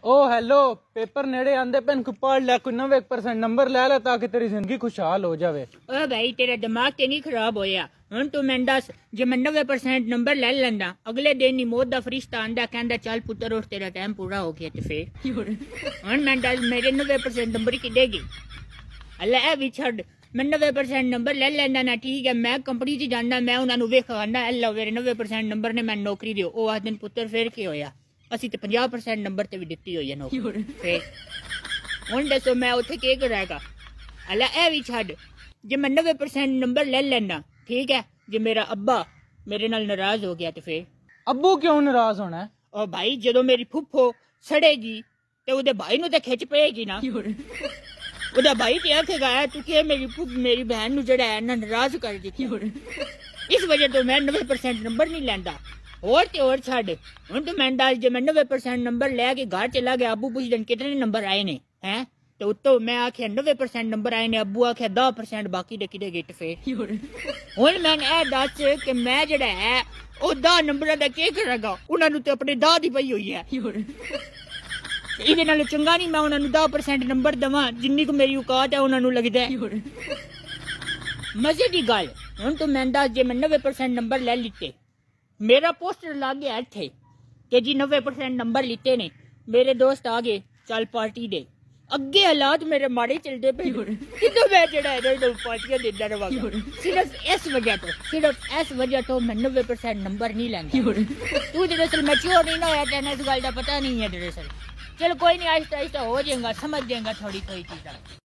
ओ hello, paper नेड़े आंदे pen को पढ़ ले, कोई 90% नंबर ले ले ताकि तेरी जिंदगी खुशहाल हो जावे। ओ भाई तेरा दिमाग ते नहीं खराब होया। हुण तू मैनू दस, जे मैं 90% नंबर ले लेंदा, अगले दिन ही मौत दा फरिश्ता आंदा कहंदा चल पुत्तर उठ तेरा टाइम पूरा हो गया, ते फिर हुण मैं दस मेरे 90% नंबर किड्डे गए? अल्लाह ए भी छड़, मैं 90% नंबर ले लेंदा ना, ठीक है, मैं कंपनी च जांदा, मैं उन्हां नूं वेखांदा अल्लाह मेरे 90% नंबर ने मैं नौकरी दिओ। ओ आखदे न पुत्तर फिर की होया, असीं ते 50% नंबर ते भी दित्ती होई है नौकरी। फिर हुण दसो मैं उत्थे केह् करांगा? अल्लाह ए भी छड़, जे मैं 90% नंबर ले लेना, ठीक है, जे मेरा अब्बा मेरे नाल नाराज हो गया, तो फिर अब्बू क्यों नाराज होना है? ओ भाई जदों मेरी फुफ्फो सड़ेगी ते ओदे भाई नूं ते खिच पेगी ना। ओदा भाई ते आखेगा तू के मेरी बहन नूं जेड़ा है ना नाराज कर दित्ता। इस वजह तो मैं 90% नंबर नहीं लैंदा। और ते और छड़, हुण तो मैं दस, जे मैं 90% नंबर लैके घर चला गया, अब्बू पुछदे कितने नंबर आए ने, हैं, तो उत्तो मैं आख्या 90% नंबर आए ने, अब्बू आख्या 10% बाकी दे किदे गिट। फिर हुण मैं ए दस कि मैं जेड़ा है ओ 10 नंबरां दा केह् करांगा? उन्हां नूं ते अपने दाह दी पई होई है। इहदे नाल चंगा नहीं मैं उन्हां नूं 10% नंबर देवां, जिन्नी को मेरी औकात है उन्हां नूं लगदा है। मजे दी गल, हुण तो मैं दस, जे मैं 90% नंबर ले लिते, मेरा पोस्टर लग गया इत्थे कि जी 90% नंबर लिते ने, मेरे दोस्त आ गए चल पार्टी दे, अगे हालात मेरे माड़े चलते पे, कितों मैं जेड़ा है पार्टियां देंदा रवांगा। सिर्फ इस वजह तो मैं 90% नंबर नहीं लैंदा। तू दरअसल मैच्योर नहीं ना होया, तेन इस गल का पता नहीं है दरअसल। चल कोई नहीं, आहिस्ता आहिस्ता हो जाएगा, समझ जाएगा थोड़ी कोई चीज़।